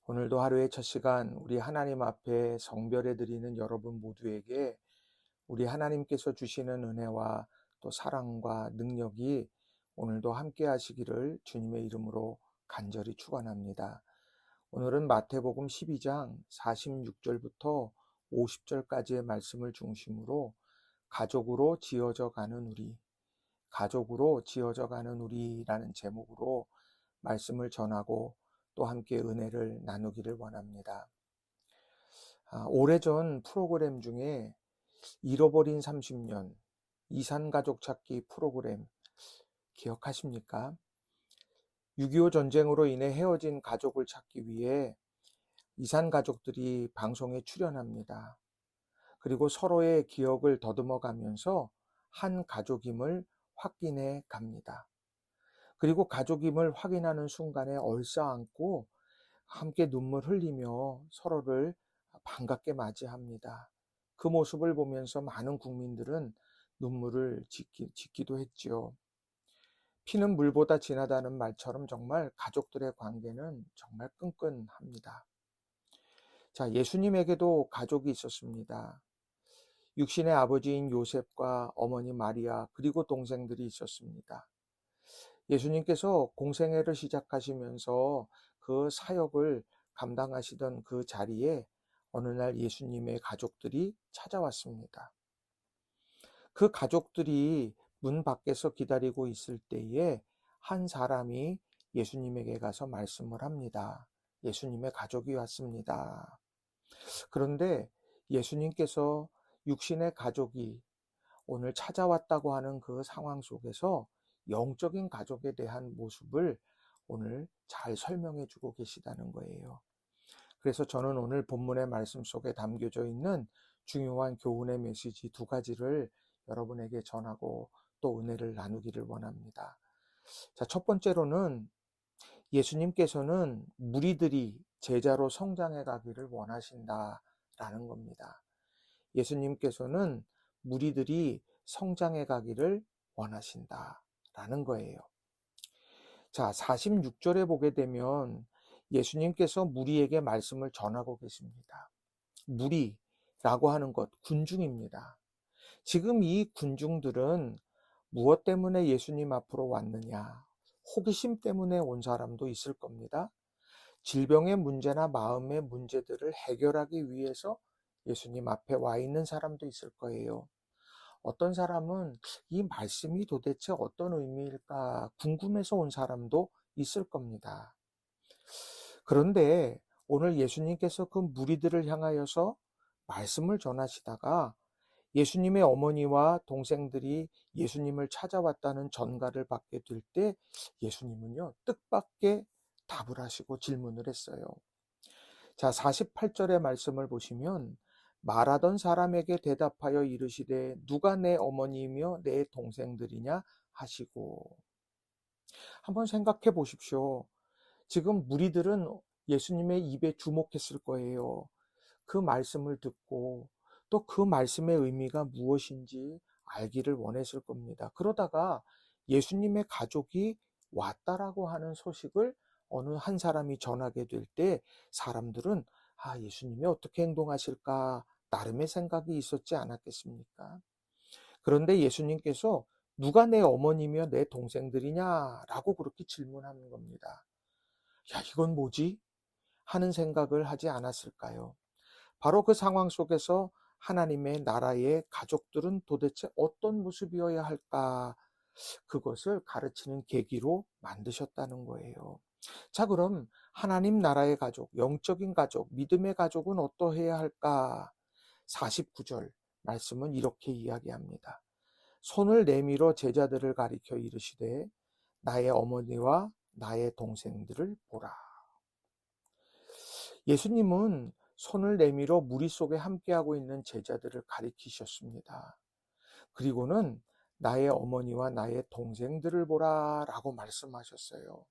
오늘도 하루의 첫 시간 우리 하나님 앞에 성별해 드리는 여러분 모두에게 우리 하나님께서 주시는 은혜와 또 사랑과 능력이 오늘도 함께 하시기를 주님의 이름으로 간절히 축원합니다. 오늘은 마태복음 12장 46절부터 50절까지의 말씀을 중심으로 가족으로 지어져 가는 우리, 가족으로 지어져 가는 우리라는 제목으로 말씀을 전하고 또 함께 은혜를 나누기를 원합니다. 오래전 프로그램 중에 잃어버린 30년 이산가족 찾기 프로그램 기억하십니까? 6.25 전쟁으로 인해 헤어진 가족을 찾기 위해 이산가족들이 방송에 출연합니다. 그리고 서로의 기억을 더듬어 가면서 한 가족임을 확인해 갑니다. 그리고 가족임을 확인하는 순간에 얼싸안고 함께 눈물 흘리며 서로를 반갑게 맞이합니다. 그 모습을 보면서 많은 국민들은 눈물을 짓기도 했지요. 피는 물보다 진하다는 말처럼 정말 가족들의 관계는 정말 끈끈합니다. 자, 예수님에게도 가족이 있었습니다. 육신의 아버지인 요셉과 어머니 마리아 그리고 동생들이 있었습니다. 예수님께서 공생애를 시작하시면서 그 사역을 감당하시던 그 자리에 어느 날 예수님의 가족들이 찾아왔습니다. 그 가족들이 문 밖에서 기다리고 있을 때에 한 사람이 예수님에게 가서 말씀을 합니다. 예수님의 가족이 왔습니다. 그런데 예수님께서 육신의 가족이 오늘 찾아왔다고 하는 그 상황 속에서 영적인 가족에 대한 모습을 오늘 잘 설명해 주고 계시다는 거예요. 그래서 저는 오늘 본문의 말씀 속에 담겨져 있는 중요한 교훈의 메시지 두 가지를 여러분에게 전하고 또 은혜를 나누기를 원합니다. 자, 첫 번째로는 예수님께서는 무리들이 제자로 성장해 가기를 원하신다라는 겁니다. 예수님께서는 무리들이 성장해 가기를 원하신다라는 거예요. 자, 46절에 보게 되면 예수님께서 무리에게 말씀을 전하고 계십니다. 무리라고 하는 것, 군중입니다. 지금 이 군중들은 무엇 때문에 예수님 앞으로 왔느냐? 호기심 때문에 온 사람도 있을 겁니다. 질병의 문제나 마음의 문제들을 해결하기 위해서 예수님 앞에 와 있는 사람도 있을 거예요. 어떤 사람은 이 말씀이 도대체 어떤 의미일까 궁금해서 온 사람도 있을 겁니다. 그런데 오늘 예수님께서 그 무리들을 향하여서 말씀을 전하시다가 예수님의 어머니와 동생들이 예수님을 찾아왔다는 전가를 받게 될 때 예수님은요, 뜻밖의 답을 하시고 질문을 했어요. 자, 48절의 말씀을 보시면 말하던 사람에게 대답하여 이르시되 누가 내 어머니이며 내 동생들이냐 하시고. 한번 생각해 보십시오. 지금 무리들은 예수님의 입에 주목했을 거예요. 그 말씀을 듣고 또 그 말씀의 의미가 무엇인지 알기를 원했을 겁니다. 그러다가 예수님의 가족이 왔다라고 하는 소식을 어느 한 사람이 전하게 될 때 사람들은 예수님이 어떻게 행동하실까 나름의 생각이 있었지 않았겠습니까? 그런데 예수님께서 누가 내 어머니며 내 동생들이냐라고 그렇게 질문하는 겁니다. 야, 이건 뭐지? 하는 생각을 하지 않았을까요? 바로 그 상황 속에서 하나님의 나라의 가족들은 도대체 어떤 모습이어야 할까? 그것을 가르치는 계기로 만드셨다는 거예요. 자, 그럼 하나님 나라의 가족, 영적인 가족, 믿음의 가족은 어떠해야 할까? 49절 말씀은 이렇게 이야기합니다. 손을 내밀어 제자들을 가리켜 이르시되 나의 어머니와 나의 동생들을 보라. 예수님은 손을 내밀어 무리 속에 함께하고 있는 제자들을 가리키셨습니다. 그리고는 나의 어머니와 나의 동생들을 보라 라고 말씀하셨어요.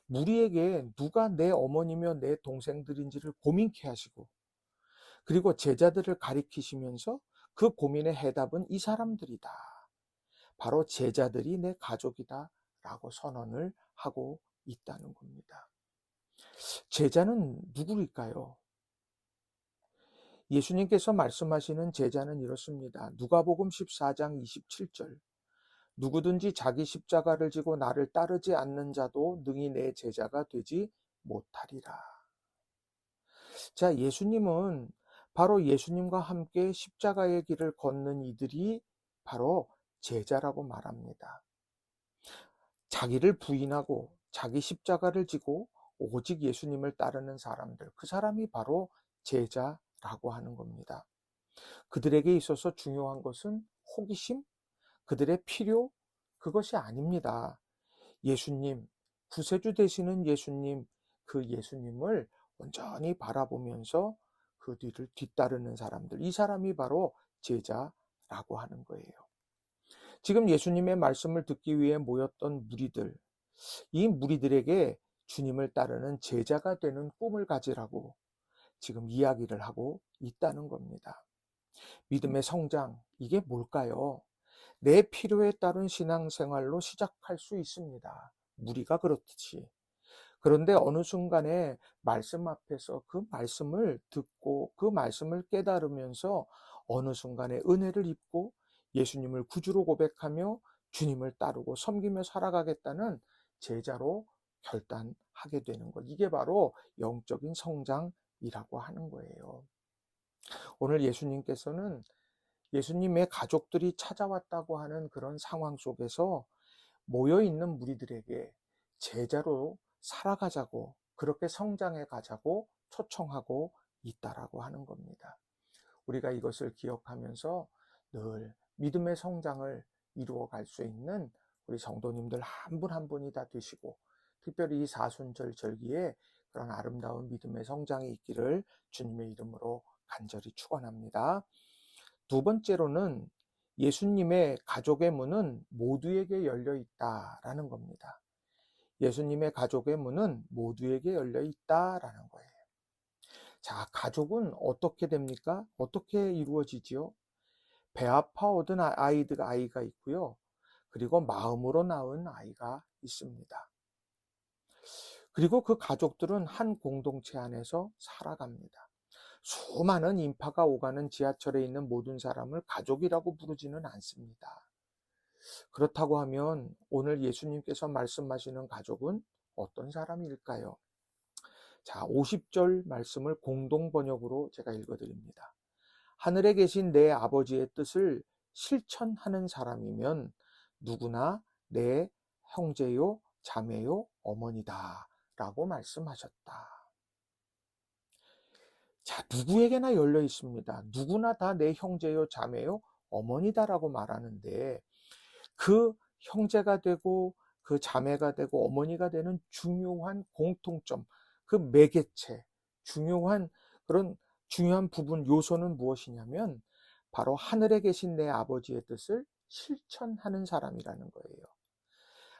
무리에게 누가 내 어머니며 내 동생들인지를 고민케 하시고 그리고 제자들을 가리키시면서 그 고민의 해답은 이 사람들이다. 바로 제자들이 내 가족이다 라고 선언을 하고 있다는 겁니다. 제자는 누구일까요? 예수님께서 말씀하시는 제자는 이렇습니다. 누가복음 14장 27절. 누구든지 자기 십자가를 지고 나를 따르지 않는 자도 능히 내 제자가 되지 못하리라. 자, 예수님은 바로 예수님과 함께 십자가의 길을 걷는 이들이 바로 제자라고 말합니다. 자기를 부인하고 자기 십자가를 지고 오직 예수님을 따르는 사람들, 그 사람이 바로 제자라고 하는 겁니다. 그들에게 있어서 중요한 것은 호기심, 그들의 필요, 그것이 아닙니다. 예수님, 구세주 되시는 예수님, 그 예수님을 온전히 바라보면서 그 뒤를 뒤따르는 사람들, 이 사람이 바로 제자라고 하는 거예요. 지금 예수님의 말씀을 듣기 위해 모였던 무리들, 이 무리들에게 주님을 따르는 제자가 되는 꿈을 가지라고 지금 이야기를 하고 있다는 겁니다. 믿음의 성장, 이게 뭘까요? 내 필요에 따른 신앙생활로 시작할 수 있습니다. 무리가 그렇듯이. 그런데 어느 순간에 말씀 앞에서 그 말씀을 듣고 그 말씀을 깨달으면서 어느 순간에 은혜를 입고 예수님을 구주로 고백하며 주님을 따르고 섬기며 살아가겠다는 제자로 결단하게 되는 것. 이게 바로 영적인 성장이라고 하는 거예요. 오늘 예수님께서는 예수님의 가족들이 찾아왔다고 하는 그런 상황 속에서 모여있는 무리들에게 제자로 살아가자고, 그렇게 성장해 가자고 초청하고 있다라고 하는 겁니다. 우리가 이것을 기억하면서 늘 믿음의 성장을 이루어 갈 수 있는 우리 성도님들 한 분 한 분이 다 되시고, 특별히 이 사순절 절기에 그런 아름다운 믿음의 성장이 있기를 주님의 이름으로 간절히 축원합니다. 두 번째로는 예수님의 가족의 문은 모두에게 열려 있다라는 겁니다. 예수님의 가족의 문은 모두에게 열려 있다라는 거예요. 자, 가족은 어떻게 됩니까? 어떻게 이루어지지요? 배 아파 얻은 아이가 있고요. 그리고 마음으로 낳은 아이가 있습니다. 그리고 그 가족들은 한 공동체 안에서 살아갑니다. 수많은 인파가 오가는 지하철에 있는 모든 사람을 가족이라고 부르지는 않습니다. 그렇다고 하면 오늘 예수님께서 말씀하시는 가족은 어떤 사람일까요? 자, 50절 말씀을 공동 번역으로 제가 읽어드립니다. 하늘에 계신 내 아버지의 뜻을 실천하는 사람이면 누구나 내 형제요, 자매요, 어머니다 라고 말씀하셨다. 자, 누구에게나 열려 있습니다. 누구나 다 내 형제요, 자매요, 어머니다라고 말하는데 그 형제가 되고 그 자매가 되고 어머니가 되는 중요한 공통점, 그 매개체, 중요한 그런 중요한 부분 요소는 무엇이냐면 바로 하늘에 계신 내 아버지의 뜻을 실천하는 사람이라는 거예요.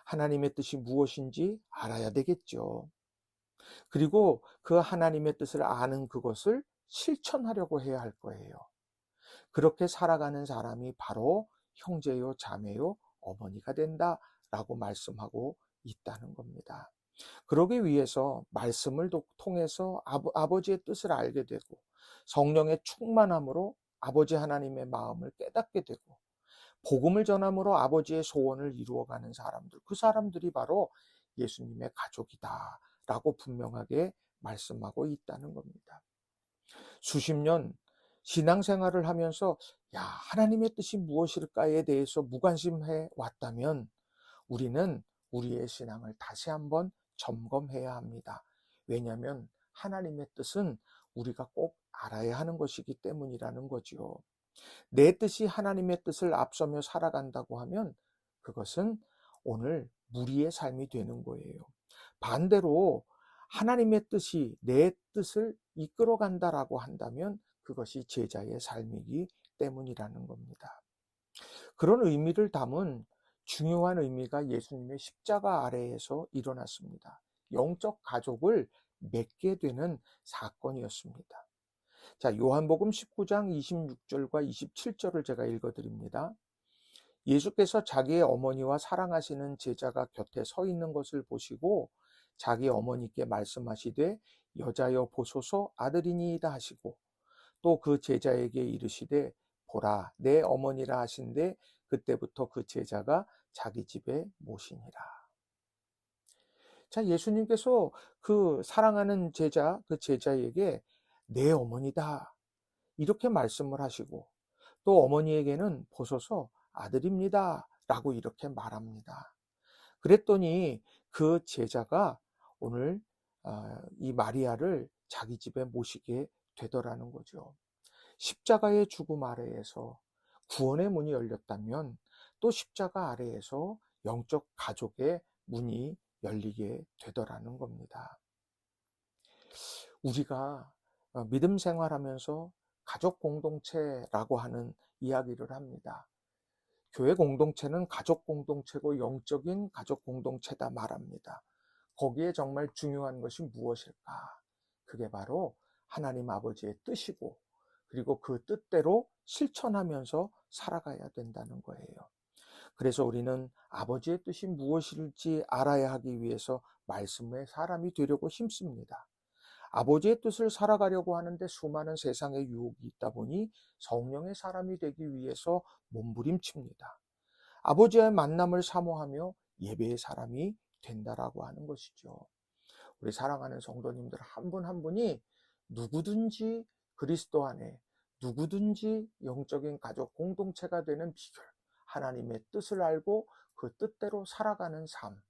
하나님의 뜻이 무엇인지 알아야 되겠죠. 그리고 그 하나님의 뜻을 아는 그것을 실천하려고 해야 할 거예요. 그렇게 살아가는 사람이 바로 형제요, 자매요, 어머니가 된다라고 말씀하고 있다는 겁니다. 그러기 위해서 말씀을 통해서 아버지의 뜻을 알게 되고 성령의 충만함으로 아버지 하나님의 마음을 깨닫게 되고 복음을 전함으로 아버지의 소원을 이루어가는 사람들, 그 사람들이 바로 예수님의 가족이다라고 분명하게 말씀하고 있다는 겁니다. 수십 년 신앙생활을 하면서 하나님의 뜻이 무엇일까에 대해서 무관심해 왔다면 우리는 우리의 신앙을 다시 한번 점검해야 합니다. 왜냐하면 하나님의 뜻은 우리가 꼭 알아야 하는 것이기 때문이라는 거지요. 내 뜻이 하나님의 뜻을 앞서며 살아간다고 하면 그것은 오늘 무리의 삶이 되는 거예요. 반대로 하나님의 뜻이 내 뜻을 이끌어간다라고 한다면 그것이 제자의 삶이기 때문이라는 겁니다. 그런 의미를 담은 중요한 의미가 예수님의 십자가 아래에서 일어났습니다. 영적 가족을 맺게 되는 사건이었습니다. 자, 요한복음 19장 26절과 27절을 제가 읽어드립니다. 예수께서 자기의 어머니와 사랑하시는 제자가 곁에 서 있는 것을 보시고 자기 어머니께 말씀하시되 여자여 보소서 아들이니이다 하시고 또 그 제자에게 이르시되 보라 내 어머니라 하신데 그때부터 그 제자가 자기 집에 모시니라. 자, 예수님께서 그 사랑하는 제자, 그 제자에게 내 어머니다 이렇게 말씀을 하시고 또 어머니에게는 보소서 아들입니다 라고 이렇게 말합니다. 그랬더니 그 제자가 오늘 이 마리아를 자기 집에 모시게 되더라는 거죠. 십자가의 죽음 아래에서 구원의 문이 열렸다면 또 십자가 아래에서 영적 가족의 문이 열리게 되더라는 겁니다. 우리가 믿음 생활하면서 가족 공동체라고 하는 이야기를 합니다. 교회 공동체는 가족 공동체고 영적인 가족 공동체다 말합니다. 거기에 정말 중요한 것이 무엇일까? 그게 바로 하나님 아버지의 뜻이고 그리고 그 뜻대로 실천하면서 살아가야 된다는 거예요. 그래서 우리는 아버지의 뜻이 무엇일지 알아야 하기 위해서 말씀의 사람이 되려고 힘씁니다. 아버지의 뜻을 살아가려고 하는데 수많은 세상의 유혹이 있다 보니 성령의 사람이 되기 위해서 몸부림칩니다. 아버지와의 만남을 사모하며 예배의 사람이 된다라고 하는 것이죠. 우리 사랑하는 성도님들 한 분 한 분이 누구든지 그리스도 안에 누구든지 영적인 가족 공동체가 되는 비결, 하나님의 뜻을 알고 그 뜻대로 살아가는 삶,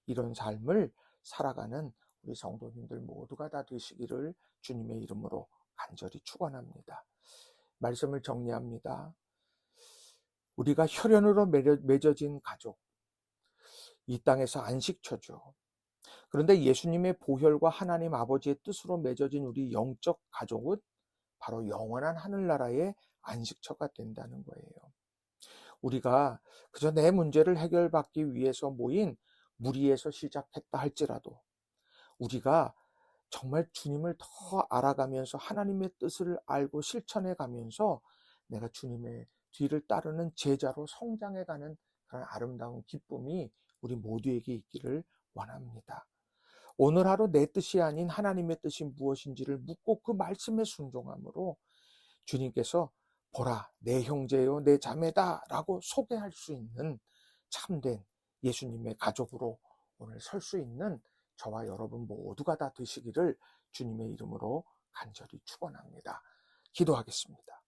이런 삶을 살아가는 우리 성도님들 모두가 다 되시기를 주님의 이름으로 간절히 축원합니다. 말씀을 정리합니다. 우리가 혈연으로 맺어진 가족, 이 땅에서 안식처죠. 그런데 예수님의 보혈과 하나님 아버지의 뜻으로 맺어진 우리 영적 가족은 바로 영원한 하늘나라의 안식처가 된다는 거예요. 우리가 그저 내 문제를 해결받기 위해서 모인 무리에서 시작했다 할지라도 우리가 정말 주님을 더 알아가면서 하나님의 뜻을 알고 실천해 가면서 내가 주님의 뒤를 따르는 제자로 성장해가는 그런 아름다운 기쁨이 우리 모두에게 있기를 원합니다. 오늘 하루 내 뜻이 아닌 하나님의 뜻이 무엇인지를 묻고 그 말씀에 순종함으로 주님께서 보라 내 형제요 내 자매다 라고 소개할 수 있는 참된 예수님의 가족으로 오늘 설 수 있는 저와 여러분 모두가 다 되시기를 주님의 이름으로 간절히 축원합니다. 기도하겠습니다.